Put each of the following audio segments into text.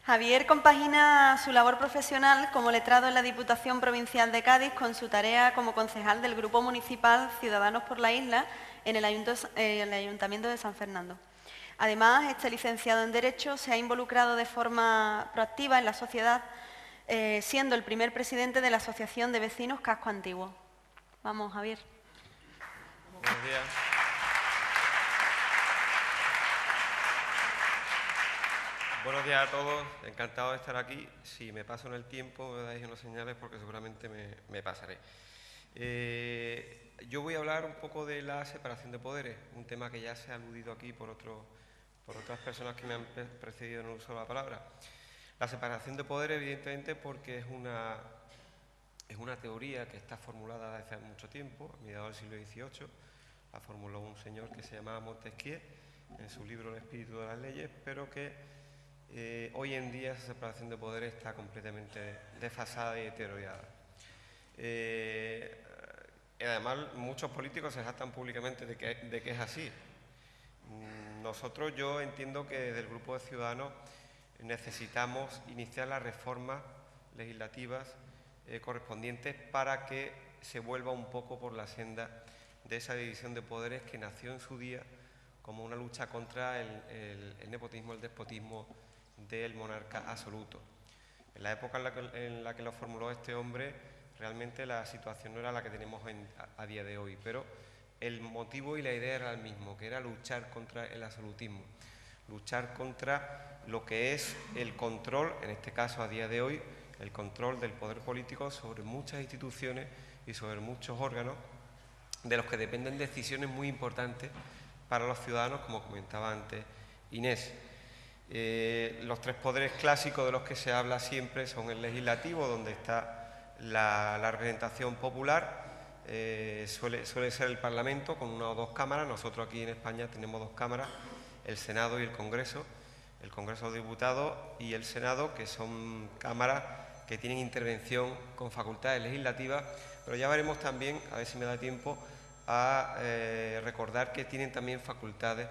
Javier compagina su labor profesional como letrado en la Diputación Provincial de Cádiz con su tarea como concejal del Grupo Municipal Ciudadanos por la Isla en el Ayuntamiento de San Fernando. Además, este licenciado en Derecho se ha involucrado de forma proactiva en la sociedad, siendo el primer presidente de la Asociación de Vecinos Casco Antiguo. Vamos, Javier. Buenos días. Buenos días a todos, encantado de estar aquí. Si me paso en el tiempo, me dais unas señales porque seguramente me pasaré. Yo voy a hablar un poco de la separación de poderes, un tema que ya se ha aludido aquí por otras personas que me han precedido en el uso de la palabra. La separación de poderes, evidentemente, porque es una teoría que está formulada desde hace mucho tiempo, a mediados del siglo XVIII. La formuló un señor que se llamaba Montesquieu en su libro El espíritu de las leyes, pero que hoy en día esa separación de poderes está completamente desfasada y deteriorada. Además, muchos políticos se jactan públicamente de que es así. Yo entiendo que desde el Grupo de Ciudadanos necesitamos iniciar las reformas legislativas correspondientes para que se vuelva un poco por la senda de esa división de poderes que nació en su día como una lucha contra el nepotismo, el despotismo del monarca absoluto. En la época en la que lo formuló este hombre, realmente la situación no era la que tenemos a día de hoy, pero el motivo y la idea era el mismo, que era luchar contra el absolutismo, luchar contra lo que es el control, en este caso a día de hoy, el control del poder político sobre muchas instituciones y sobre muchos órganos de los que dependen decisiones muy importantes para los ciudadanos, como comentaba antes Inés. Los tres poderes clásicos de los que se habla siempre son el legislativo, donde está la representación popular, suele ser el Parlamento con una o dos cámaras. Nosotros aquí en España tenemos dos cámaras, el Senado y el Congreso de Diputados y el Senado, que son cámaras que tienen intervención con facultades legislativas, pero ya veremos también, a ver si me da tiempo, a recordar que tienen también facultades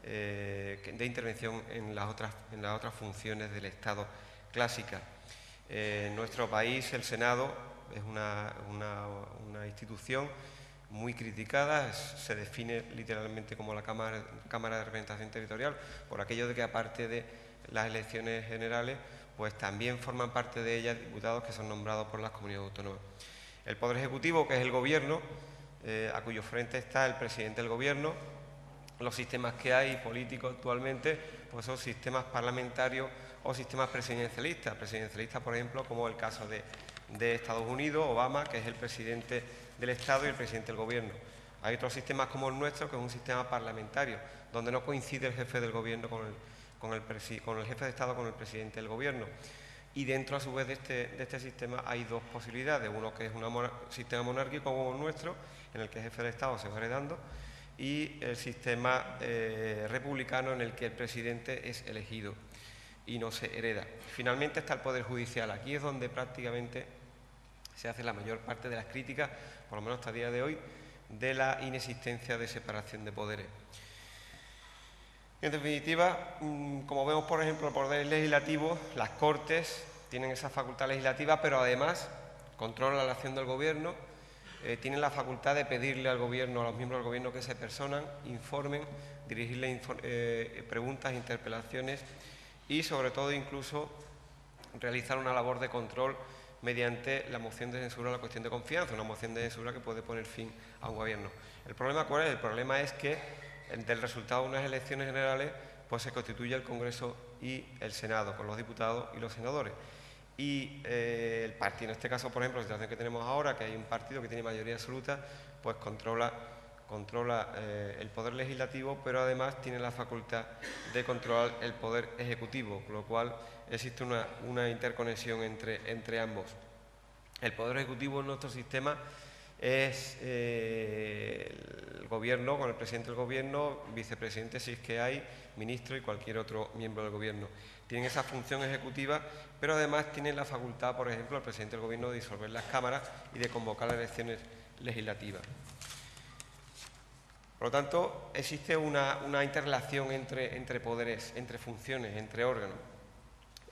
de intervención en las otras funciones del Estado clásicas. En nuestro país el Senado es una institución muy criticada, se define literalmente como la Cámara de Representación Territorial, por aquello de que aparte de las elecciones generales, pues también forman parte de ellas diputados que son nombrados por las comunidades autónomas. El Poder Ejecutivo, que es el Gobierno, a cuyo frente está el presidente del Gobierno. Los sistemas que hay políticos actualmente pues son sistemas parlamentarios o sistemas presidencialistas. Presidencialistas, por ejemplo, como el caso de Estados Unidos, Obama, que es el presidente del Estado y el presidente del Gobierno. Hay otros sistemas como el nuestro, que es un sistema parlamentario, donde no coincide el jefe del Gobierno con el jefe de Estado con el presidente del Gobierno. Y dentro, a su vez, de este sistema hay dos posibilidades. Uno que es un sistema monárquico como el nuestro, en el que el jefe de Estado se va heredando, y el sistema republicano, en el que el presidente es elegido y no se hereda. Finalmente está el Poder Judicial. Aquí es donde prácticamente se hace la mayor parte de las críticas, por lo menos hasta el día de hoy, de la inexistencia de separación de poderes. En definitiva, como vemos, por ejemplo, el Poder Legislativo, las Cortes tienen esa facultad legislativa, pero además controlan la acción del Gobierno, tienen la facultad de pedirle al Gobierno, a los miembros del Gobierno, que se personan, informen, dirigirle preguntas, interpelaciones y, sobre todo, incluso realizar una labor de control mediante la moción de censura o la cuestión de confianza, una moción de censura que puede poner fin a un Gobierno. ¿El problema cuál es? El problema es que del resultado de unas elecciones generales pues se constituye el Congreso y el Senado, con los diputados y los senadores. Y el partido, en este caso, por ejemplo, la situación que tenemos ahora, que hay un partido que tiene mayoría absoluta, pues controla el poder legislativo, pero además tiene la facultad de controlar el poder ejecutivo, con lo cual existe una interconexión entre ambos. El poder ejecutivo en nuestro sistema es el Gobierno, con el presidente del Gobierno, vicepresidente si es que hay, ministro y cualquier otro miembro del Gobierno. Tienen esa función ejecutiva, pero además tienen la facultad, por ejemplo, el presidente del Gobierno de disolver las cámaras y de convocar las elecciones legislativas. Por lo tanto, existe una interrelación entre poderes, entre funciones, entre órganos.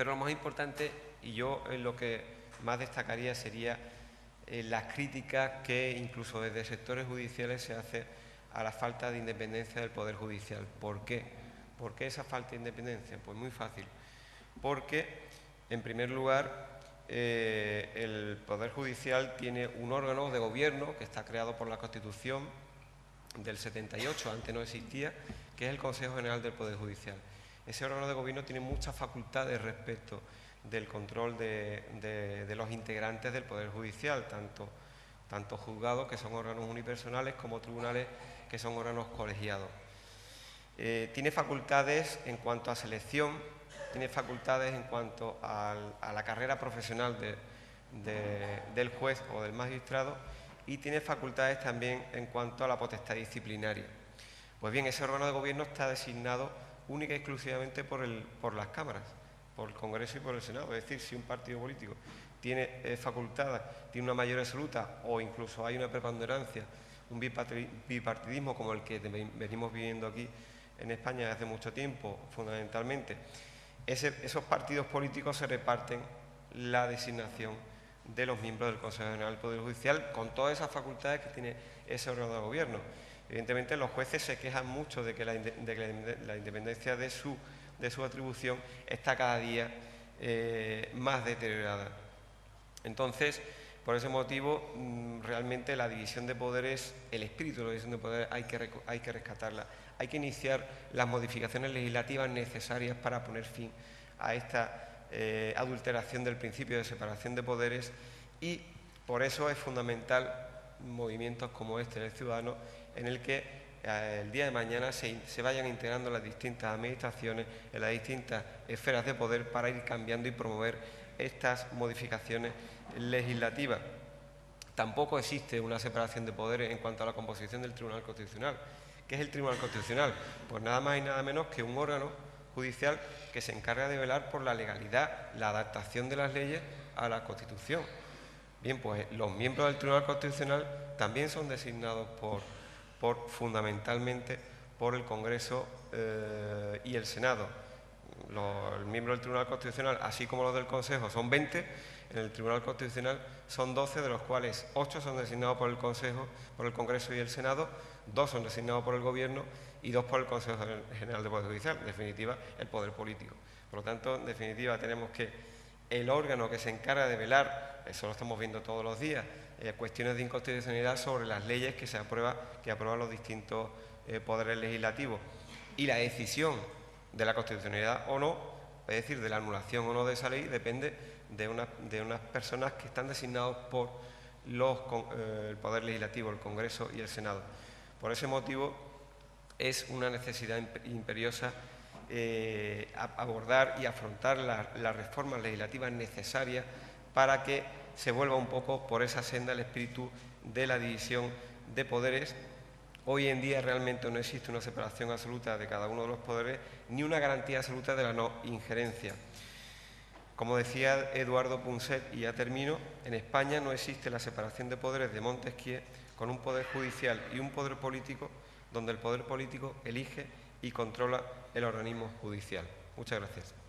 Pero lo más importante, y yo lo que más destacaría, sería las críticas que incluso desde sectores judiciales se hace a la falta de independencia del Poder Judicial. ¿Por qué? ¿Por qué esa falta de independencia? Pues muy fácil. Porque, en primer lugar, el Poder Judicial tiene un órgano de gobierno que está creado por la Constitución del 78, antes no existía, que es el Consejo General del Poder Judicial. Ese órgano de gobierno tiene muchas facultades respecto del control de los integrantes del Poder Judicial, tanto juzgados, que son órganos unipersonales, como tribunales, que son órganos colegiados. Tiene facultades en cuanto a selección, tiene facultades en cuanto a la carrera profesional del juez o del magistrado, y tiene facultades también en cuanto a la potestad disciplinaria. Pues bien, ese órgano de gobierno está designado única y exclusivamente por las cámaras, por el Congreso y por el Senado. Es decir, si un partido político tiene facultades, tiene una mayoría absoluta o incluso hay una preponderancia, un bipartidismo como el que venimos viviendo aquí en España desde hace mucho tiempo, fundamentalmente, esos partidos políticos se reparten la designación de los miembros del Consejo General del Poder Judicial con todas esas facultades que tiene ese órgano de gobierno. Evidentemente, los jueces se quejan mucho de que la independencia de su atribución está cada día más deteriorada. Entonces, por ese motivo, realmente la división de poderes, el espíritu de la división de poderes, hay que rescatarla. Hay que iniciar las modificaciones legislativas necesarias para poner fin a esta adulteración del principio de separación de poderes, y por eso es fundamental movimientos como este del Ciudadano, en el que el día de mañana se vayan integrando las distintas administraciones en las distintas esferas de poder para ir cambiando y promover estas modificaciones legislativas. Tampoco existe una separación de poderes en cuanto a la composición del Tribunal Constitucional. ¿Qué es el Tribunal Constitucional? Pues nada más y nada menos que un órgano judicial que se encarga de velar por la legalidad, la adaptación de las leyes a la Constitución. Bien, pues los miembros del Tribunal Constitucional también son designados fundamentalmente por el Congreso y el Senado. Los miembros del Tribunal Constitucional, así como los del Consejo, son 20, en el Tribunal Constitucional son 12, de los cuales 8 son designados por el Consejo, por el Congreso y el Senado, 2 son designados por el Gobierno y 2 por el Consejo General del Poder Judicial, en definitiva, el poder político. Por lo tanto, en definitiva, tenemos que el órgano que se encarga de velar, eso lo estamos viendo todos los días, cuestiones de inconstitucionalidad sobre las leyes que aprueban los distintos poderes legislativos, y la decisión de la constitucionalidad o no, es decir, de la anulación o no de esa ley, depende de unas personas que están designados por el Poder Legislativo, el Congreso y el Senado. Por ese motivo es una necesidad imperiosa abordar y afrontar las reformas legislativas necesarias para que se vuelva un poco por esa senda el espíritu de la división de poderes. Hoy en día realmente no existe una separación absoluta de cada uno de los poderes, ni una garantía absoluta de la no injerencia. Como decía Eduardo Punset, y ya termino, en España no existe la separación de poderes de Montesquieu, con un poder judicial y un poder político, donde el poder político elige y controla el organismo judicial. Muchas gracias.